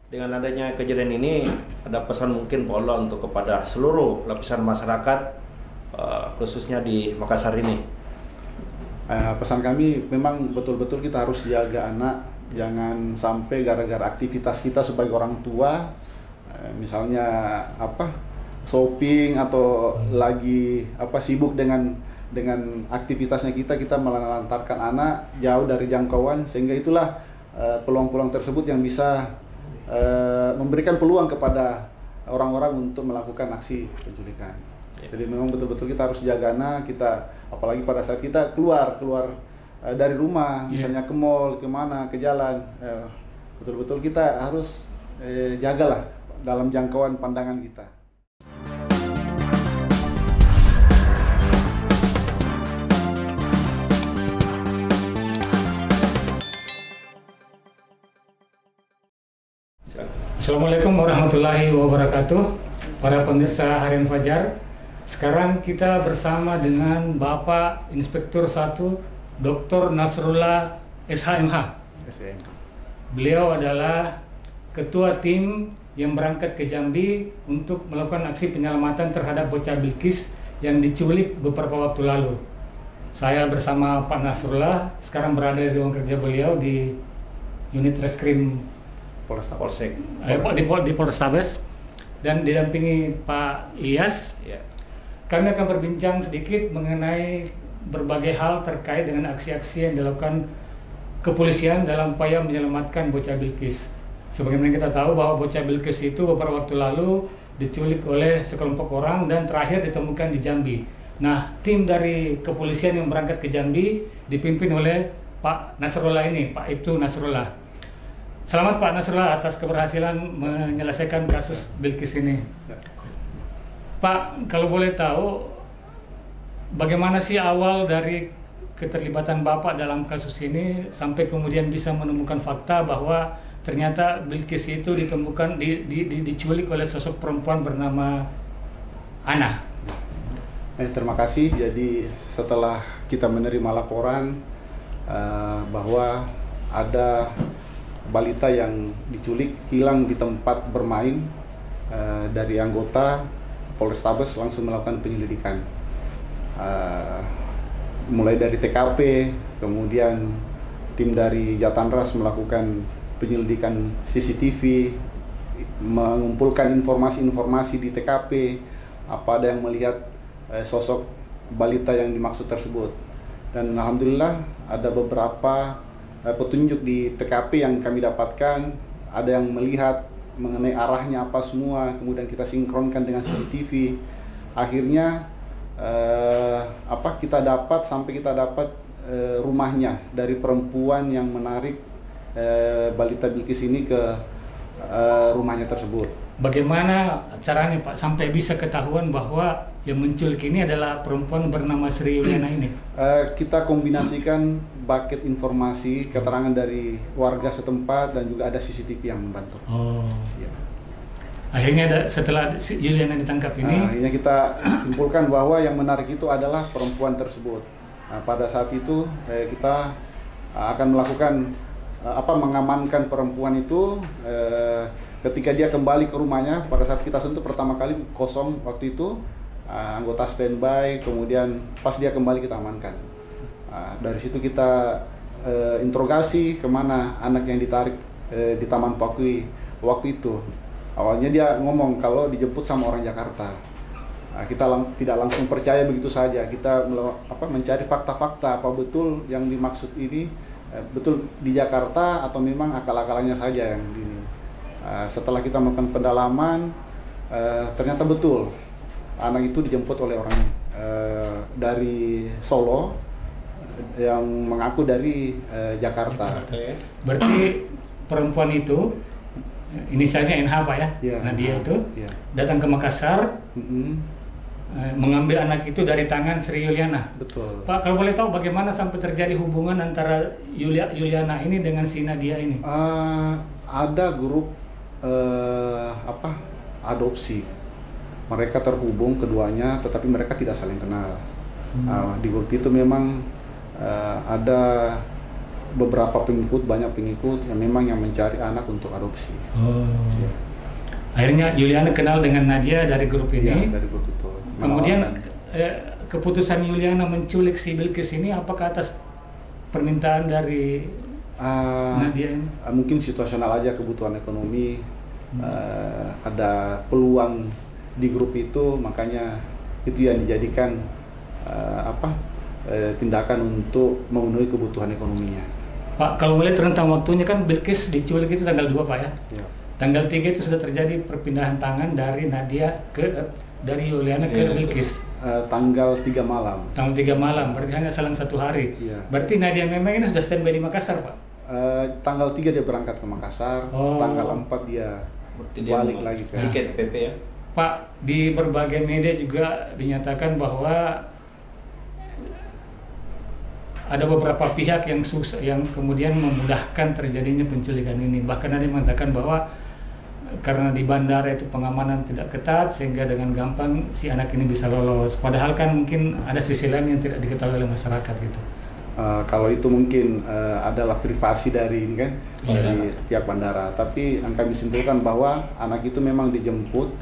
Dengan adanya kejadian ini, ada pesan mungkin Pak Ola untuk kepada seluruh lapisan masyarakat, khususnya di Makassar ini. Pesan kami memang betul-betul kita harus jaga anak, jangan sampai gara-gara aktivitas kita sebagai orang tua, misalnya shopping atau lagi sibuk dengan aktivitasnya kita melantarkan anak jauh dari jangkauan, sehingga itulah peluang-peluang tersebut yang bisa memberikan peluang kepada orang-orang untuk melakukan aksi penculikan. Jadi memang betul-betul kita harus jaga anak kita, apalagi pada saat kita keluar dari rumah, misalnya ke mall, kemana, ke jalan, betul-betul kita harus jagalah dalam jangkauan pandangan kita. Assalamualaikum warahmatullahi wabarakatuh. Para pemirsa Harian Fajar, sekarang kita bersama dengan Bapak Inspektur 1 Dr. Nasrullah SHMH. Beliau adalah ketua tim yang berangkat ke Jambi untuk melakukan aksi penyelamatan terhadap bocah Bilqis yang diculik beberapa waktu lalu. Saya bersama Pak Nasrullah sekarang berada di ruang kerja beliau di unit reskrim Polsek. Di Polrestabes, dan didampingi Pak Ilyas. Kami akan berbincang sedikit mengenai berbagai hal terkait dengan aksi-aksi yang dilakukan kepolisian dalam upaya menyelamatkan bocah Bilqis. Sebagaimana kita tahu bahwa bocah Bilqis itu beberapa waktu lalu diculik oleh sekelompok orang dan terakhir ditemukan di Jambi. Nah, tim dari kepolisian yang berangkat ke Jambi dipimpin oleh Pak Nasrullah ini, Pak Ibtu Nasrullah. Selamat Pak Nasrullah atas keberhasilan menyelesaikan kasus Bilqis ini. Pak, kalau boleh tahu, bagaimana sih awal dari keterlibatan Bapak dalam kasus ini sampai kemudian bisa menemukan fakta bahwa ternyata Bilqis itu ditemukan diculik oleh sosok perempuan bernama Ana? Terima kasih. Jadi setelah kita menerima laporan bahwa ada balita yang diculik hilang di tempat bermain, dari anggota Polrestabes langsung melakukan penyelidikan, mulai dari TKP, kemudian tim dari Jatanras melakukan penyelidikan CCTV, mengumpulkan informasi-informasi di TKP, ada yang melihat sosok balita yang dimaksud tersebut, dan alhamdulillah ada beberapa petunjuk di TKP yang kami dapatkan, ada yang melihat mengenai arahnya apa semua, kemudian kita sinkronkan dengan CCTV. Akhirnya kita dapat rumahnya dari perempuan yang menarik balita Bilqis ini ke rumahnya tersebut. Bagaimana caranya Pak sampai bisa ketahuan bahwa yang menculik ini adalah perempuan bernama Sri Yuliana ini? Kita kombinasikan bucket informasi, keterangan dari warga setempat, dan juga ada CCTV yang membantu. Ya. Akhirnya setelah Yuliana ditangkap ini, akhirnya kita simpulkan bahwa yang menarik itu adalah perempuan tersebut. Pada saat itu kita akan melakukan mengamankan perempuan itu. Ketika dia kembali ke rumahnya, pada saat kita sentuh pertama kali kosong waktu itu, anggota standby, kemudian pas dia kembali kita amankan. Dari situ kita interogasi kemana anak yang ditarik di Taman Pakui waktu itu. Awalnya dia ngomong kalau dijemput sama orang Jakarta. Kita tidak langsung percaya begitu saja. Kita mencari fakta-fakta apa betul yang dimaksud ini betul di Jakarta atau memang akal-akalannya saja yang ini. Setelah kita melakukan pendalaman, ternyata betul anak itu dijemput oleh orang dari Solo yang mengaku dari Jakarta. Berarti perempuan itu, inisialnya NH Pak ya? Ya, Nadia itu datang ke Makassar, mengambil anak itu dari tangan Sri Yuliana. Betul. Pak, kalau boleh tahu bagaimana sampai terjadi hubungan antara Yuliana ini dengan si Nadia ini? Ada grup adopsi. Mereka terhubung keduanya, tetapi mereka tidak saling kenal. Di grup itu memang ada beberapa pengikut, banyak pengikut yang memang yang mencari anak untuk adopsi. Ya. Akhirnya Yuliana kenal dengan Nadia dari grup ini. Ya, dari grup itu. Kemudian keputusan Yuliana menculik si Bilqis ini apakah atas permintaan dari Nadia ini? Mungkin situasional aja, kebutuhan ekonomi, ada peluang di grup itu, makanya itu yang dijadikan tindakan untuk memenuhi kebutuhan ekonominya. Pak, kalau melihat rentang waktunya kan Bilqis diculik itu tanggal 2 Pak ya? Ya. Tanggal 3 itu sudah terjadi perpindahan tangan dari Nadia dari Yuliana ke Bilqis. Tanggal 3 malam. Tanggal 3 malam, berarti hanya selang 1 hari. Ya. Berarti Nadia memang ini sudah standby di Makassar Pak? Tanggal 3 dia berangkat ke Makassar, tanggal 4 dia balik lagi ke tiket PP ya. Pak, di berbagai media juga dinyatakan bahwa ada beberapa pihak yang kemudian memudahkan terjadinya penculikan ini. Bahkan ada yang mengatakan bahwa karena di bandara itu pengamanan tidak ketat sehingga dengan gampang si anak ini bisa lolos. Padahal kan mungkin ada sisi lain yang tidak diketahui oleh masyarakat gitu. Kalau itu mungkin adalah privasi dari ini kan, dari pihak bandara. Tapi yang kami simpulkan bahwa anak itu memang dijemput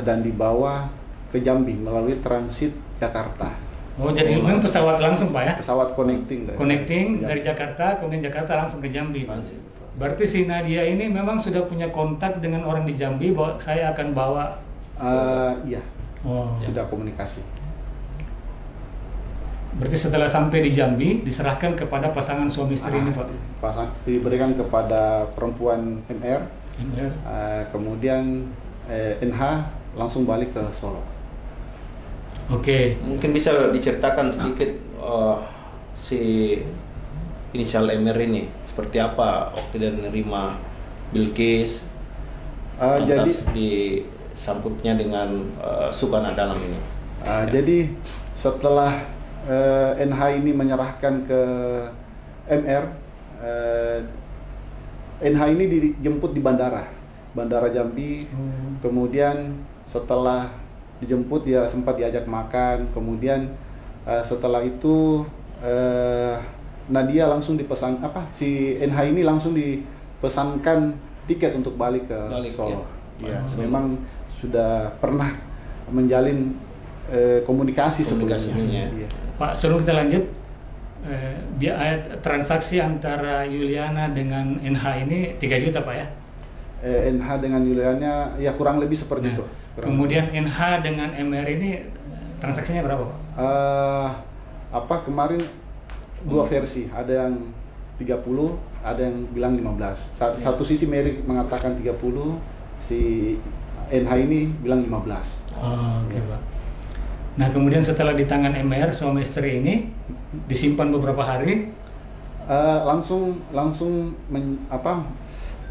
dan dibawa ke Jambi melalui transit Jakarta. Oh, jadi memang pesawat langsung Pak ya? Pesawat connecting dari Jakarta, kemudian Jakarta langsung ke Jambi. Berarti si Nadia ini memang sudah punya kontak dengan orang di Jambi bahwa saya akan bawa. Iya. Sudah komunikasi. Berarti setelah sampai di Jambi diserahkan kepada pasangan suami istri ini Pak? Diberikan kepada perempuan MR. Kemudian NH langsung balik ke Solo. Oke. Mungkin bisa diceritakan sedikit si inisial MR ini seperti apa waktu dia menerima Bilqis, jadi disambutnya dengan suku anak dalam ini. Jadi setelah NH ini menyerahkan ke MR, NH ini dijemput di bandara Jambi. Kemudian setelah dijemput dia sempat diajak makan, kemudian setelah itu Nadia langsung dipesan si NH ini langsung dipesankan tiket untuk balik ke Solo. Ya, memang sudah pernah menjalin komunikasi sebelumnya. Ya. Pak, sebelum kita lanjut, transaksi antara Yuliana dengan NH ini 3 juta Pak ya? NH dengan Yuliana ya kurang lebih seperti itu. Kemudian NH dengan MR ini transaksinya berapa Pak? Kemarin 2 versi, ada yang 30, ada yang bilang 15. Satu sisi Mary mengatakan 30, si NH ini bilang 15. Oke Pak. Nah kemudian setelah di tangan MR suami istri ini disimpan beberapa hari, langsung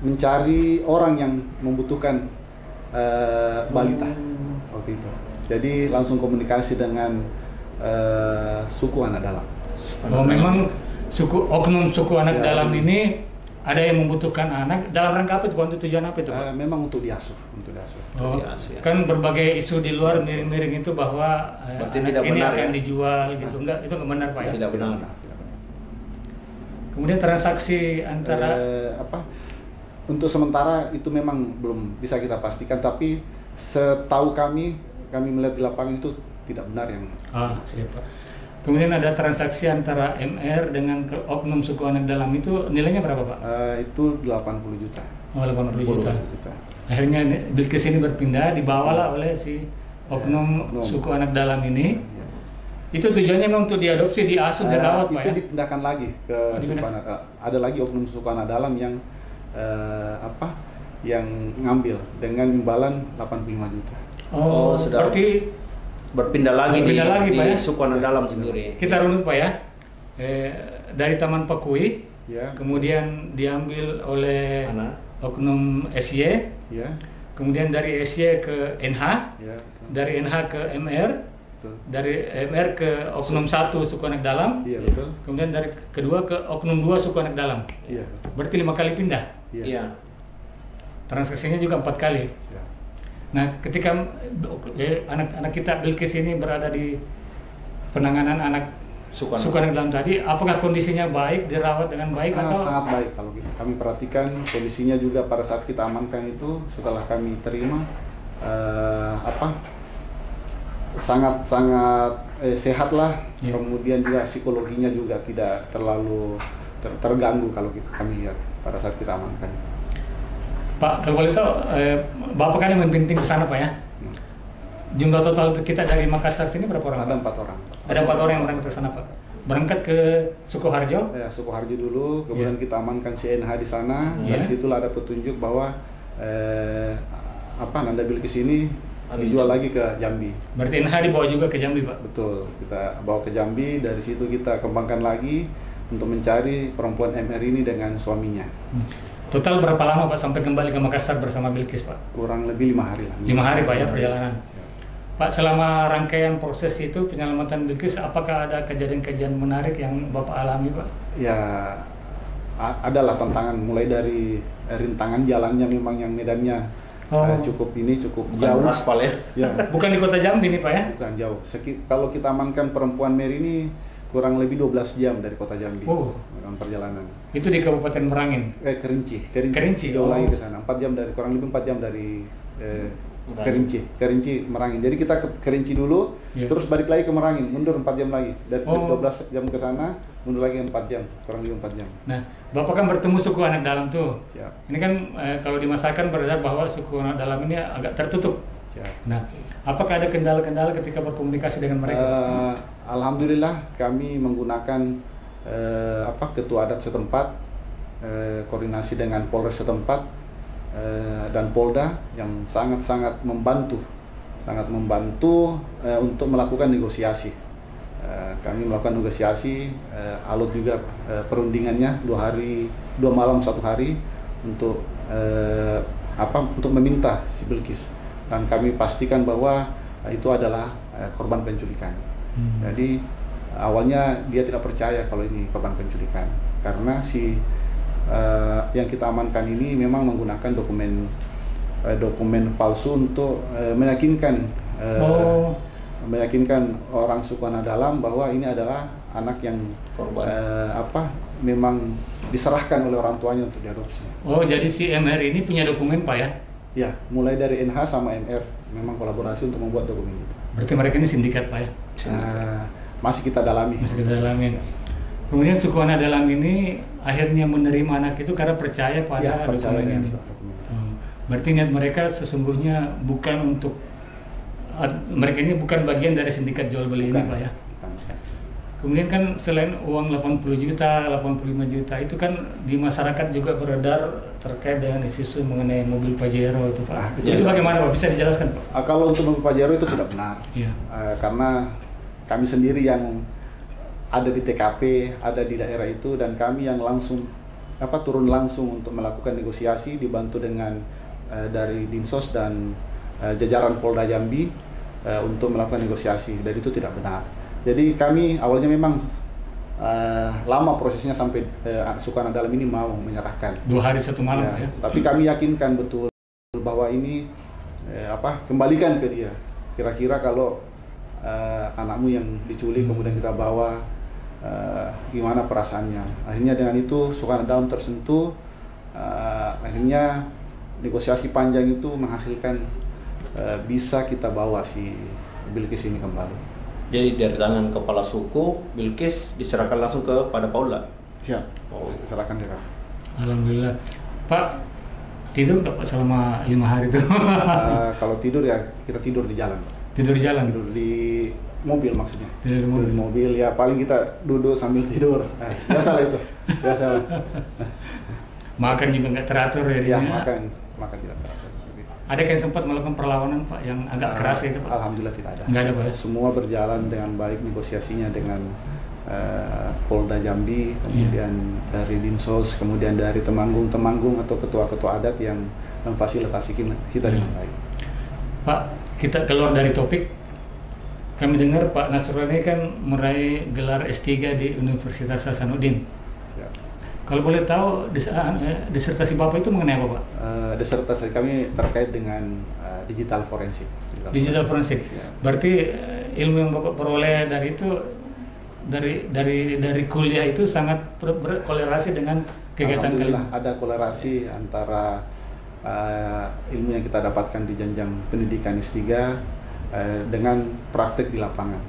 mencari orang yang membutuhkan balita waktu itu. Jadi langsung komunikasi dengan suku anak dalam. Memang oknum suku anak dalam ini ada yang membutuhkan anak dalam rangka apa itu? Untuk tujuan apa itu Pak? Memang untuk diasuh. Ya. Kan berbagai isu di luar miring-miring itu bahwa ini akan dijual gitu. Enggak, itu nggak benar Pak ya? Tidak benar. Kemudian transaksi antara untuk sementara itu memang belum bisa kita pastikan, tapi setahu kami melihat di lapangan itu tidak benar yang. Siap Pak. Kemudian ada transaksi antara MR dengan oknum suku anak dalam itu nilainya berapa Pak? Itu 80 juta. 80 juta. Akhirnya Bilqis ini berpindah, dibawalah oleh si oknum suku anak dalam ini. Ya. Itu tujuannya memang untuk diadopsi, diasuh, dirawat Pak ya? Itu dipindahkan lagi ke suku anak dalam. Ada lagi oknum suku anak dalam yang yang ngambil dengan imbalan 85 juta. Sudah berarti berpindah lagi di Pak ya? suku anak dalam sendiri. Kita runut Pak ya. Dari Taman Pakui, ya. Kemudian diambil oleh oknum SY, ya. Kemudian dari SY ke NH, ya, dari NH ke MR, betul. Dari MR ke oknum 1 suku anak dalam, ya, betul. Kemudian dari kedua ke oknum 2 suku anak dalam. Ya, berarti 5 kali pindah. Iya. Transaksinya juga 4 kali. Ya. Nah, ketika anak-anak kita Bilqis ini berada di penanganan anak Sukan dalam tadi, apakah kondisinya baik, dirawat dengan baik atau? Sangat baik kalau gitu. Kami perhatikan kondisinya juga pada saat kita amankan itu, setelah kami terima sangat sehat lah. Kemudian juga psikologinya juga tidak terlalu terganggu kalau gitu kami lihat pada saat kita amankan. Pak, kalau boleh tahu, Bapak kan yang memimpin ke sana Pak ya? Jumlah total kita dari Makassar sini berapa orang? Ada 4 orang. Ada 4 orang yang berangkat ke sana Pak. Berangkat ke Sukoharjo? Ya, Sukoharjo dulu, kemudian kita amankan CNH di sana. Dari situlah ada petunjuk bahwa Nanda Bilqis ini dijual lagi ke Jambi. Berarti NH dibawa juga ke Jambi Pak? Betul, kita bawa ke Jambi. Dari situ kita kembangkan lagi untuk mencari perempuan MR ini dengan suaminya. Total berapa lama Pak sampai kembali ke Makassar bersama Bilqis Pak? Kurang lebih 5 hari lah. 5 hari Pak ya perjalanan. Pak, selama rangkaian proses itu penyelamatan Bilqis, apakah ada kejadian-kejadian menarik yang Bapak alami Pak? Ya, adalah tantangan mulai dari rintangan jalannya, memang yang medannya cukup jauh. Aspal ya? Ya. Bukan di kota Jambi nih Pak ya? Bukan jauh. Kalau kita amankan perempuan Mary ini kurang lebih 12 jam dari kota Jambi dalam perjalanan. Itu di Kabupaten Merangin? Kerinci. Jauh lagi ke sana. Kurang lebih 4 jam dari Kerinci Merangin. Jadi kita ke Kerinci dulu, terus balik lagi ke Merangin, mundur 4 jam lagi. Dari 12 jam ke sana, mundur lagi 4 jam, kurang lebih 4 jam. Nah, Bapak kan bertemu suku anak dalam tuh. Siap. Ini kan kalau di masyarakat beredar bahwa suku anak dalam ini agak tertutup. Siap. Nah, apakah ada kendala-kendala ketika berkomunikasi dengan mereka? Alhamdulillah kami menggunakan ketua adat setempat, koordinasi dengan Polres setempat dan Polda yang sangat membantu untuk melakukan negosiasi. Kami melakukan negosiasi, alot juga perundingannya 2 malam 1 hari untuk untuk meminta si Bilqis, dan kami pastikan bahwa itu adalah korban penculikan. Jadi awalnya dia tidak percaya kalau ini korban penculikan, karena yang kita amankan ini memang menggunakan dokumen palsu untuk meyakinkan orang suku anak dalam bahwa ini adalah anak yang korban memang diserahkan oleh orang tuanya untuk diadopsi. Oh, jadi si MR ini punya dokumen Pak ya? Ya, mulai dari NH sama MR memang kolaborasi untuk membuat dokumen itu. Berarti mereka ini sindikat Pak ya? Masih kita dalami. Kemudian suku anak dalam ini akhirnya menerima anak itu karena percaya pada dokumen ini. Berarti niat mereka sesungguhnya bukan untuk mereka ini bukan bagian dari sindikat jual beli ini Pak ya. Kemudian kan selain uang 80 juta, 85 juta itu kan di masyarakat juga beredar terkait dengan isu mengenai mobil Pajero itu Pak. Itu bagaimana Pak? Bisa dijelaskan Pak? Kalau untuk mobil Pajero itu tidak benar. Karena kami sendiri yang ada di TKP, ada di daerah itu, dan kami yang langsung turun langsung untuk melakukan negosiasi dibantu dengan dari Dinsos dan jajaran Polda Jambi untuk melakukan negosiasi, dan itu tidak benar. Jadi kami awalnya memang lama prosesnya sampai suku anak dalam ini mau menyerahkan. 2 hari 1 malam ya. Tapi kami yakinkan betul bahwa ini kembalikan ke dia. Kira-kira kalau anakmu yang diculik kemudian kita bawa, gimana perasaannya. Akhirnya dengan itu suku anak dalam tersentuh. Akhirnya negosiasi panjang itu menghasilkan bisa kita bawa si Bilqis ini kembali. Jadi dari tangan kepala suku, Bilqis diserahkan langsung kepada Paula? Siap, serahkan dia. Alhamdulillah. Pak, tidur nggak Pak selama 5 hari itu? Kalau tidur ya kita tidur di jalan Pak. Tidur di jalan? Tidur di mobil maksudnya. Tidur di mobil ya, paling kita duduk sambil tidur. Biasalah itu, biasalah. Makan juga nggak teratur ya? Ya, makan tidak teratur. Ada yang sempat melakukan perlawanan Pak yang agak keras itu Pak? Alhamdulillah tidak ada. Nggak ada Pak? Semua berjalan dengan baik negosiasinya dengan Polda Jambi, kemudian dari Dinsos, kemudian dari Temanggung atau ketua-ketua adat yang memfasilitasi kita dengan baik. Pak, kita keluar dari topik. Kami dengar Pak Nasrullah ini kan meraih gelar S3 di Universitas Hasanuddin. Kalau boleh tahu disertasi Bapak itu mengenai apa Pak? Disertasi kami terkait dengan digital forensik. Digital forensik. Ya. Berarti ilmu yang Bapak peroleh dari itu dari kuliah itu sangat berkolerasi dengan kegiatan kalian. Alhamdulillah ada kolerasi antara ilmu yang kita dapatkan di jenjang pendidikan S3 dengan praktek di lapangan.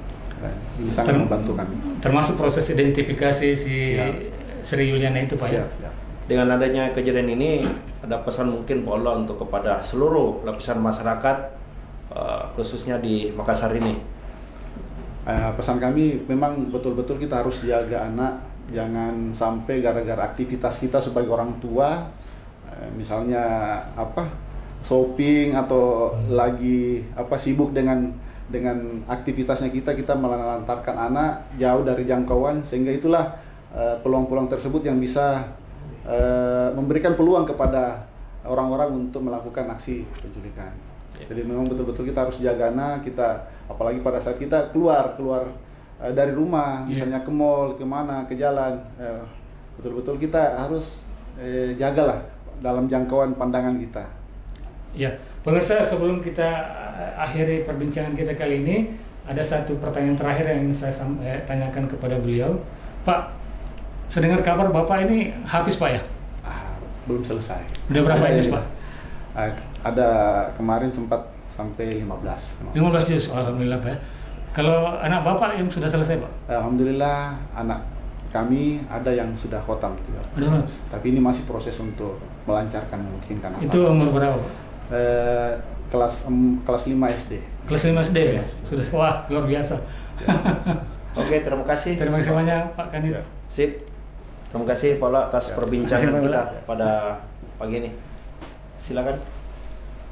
Ini sangat membantu kami. Termasuk proses identifikasi si Sri Yuliana itu, Pak. Siap. Dengan adanya kejadian ini, ada pesan mungkin Pak Ola untuk kepada seluruh lapisan masyarakat, khususnya di Makassar ini. Pesan kami memang betul-betul kita harus jaga anak, jangan sampai gara-gara aktivitas kita sebagai orang tua, misalnya shopping atau lagi sibuk dengan aktivitasnya kita melantarkan anak jauh dari jangkauan, sehingga itulah peluang-peluang tersebut yang bisa memberikan peluang kepada orang-orang untuk melakukan aksi penculikan. Jadi memang betul-betul kita harus jaga anak kita, apalagi pada saat kita keluar dari rumah, misalnya ke mall, kemana, ke jalan, betul-betul kita harus jagalah dalam jangkauan pandangan kita. Ya, pemirsa, sebelum kita akhiri perbincangan kita kali ini, ada satu pertanyaan terakhir yang ingin saya tanyakan kepada beliau. Pak, saya dengar kabar Bapak ini hafiz, Pak, ya? Belum selesai. Udah berapa juz, Pak? Ada kemarin sempat sampai 15 juz, alhamdulillah, Pak. Kalau anak Bapak yang sudah selesai, Pak? Alhamdulillah, anak kami ada yang sudah khotam. Tapi ini masih proses untuk melancarkan, memungkinkan. Itu umur berapa, Pak? Kelas 5 SD. Kelas 5 SD ya? Sudah, wah, luar biasa. Oke, terima kasih. Terima kasih banyak, Pak Kanit. Sip. Terima kasih Pak Ola atas perbincangan kita pada pagi ini. Silakan.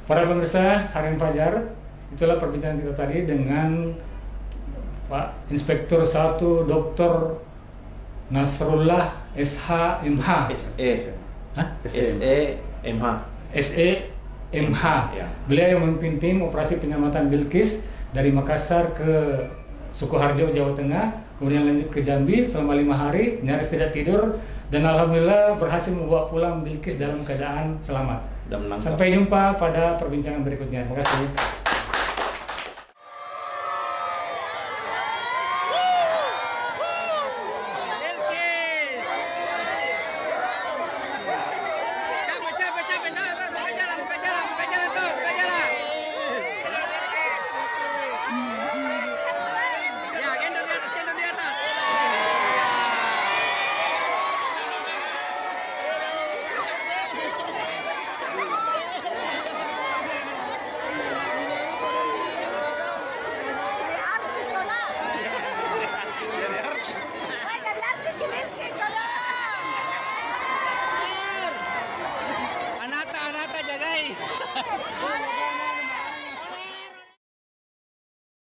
Para pemirsa Harian Fajar, itulah perbincangan kita tadi dengan Pak Inspektur 1 Dr. Nasrullah SH.MH. SE.MH. Ya. Beliau yang memimpin tim operasi penyelamatan Bilqis dari Makassar ke Sukoharjo, Jawa Tengah, kemudian lanjut ke Jambi selama 5 hari, nyaris tidak tidur, dan alhamdulillah berhasil membawa pulang Bilqis dalam keadaan selamat. Sampai jumpa pada perbincangan berikutnya. Terima kasih.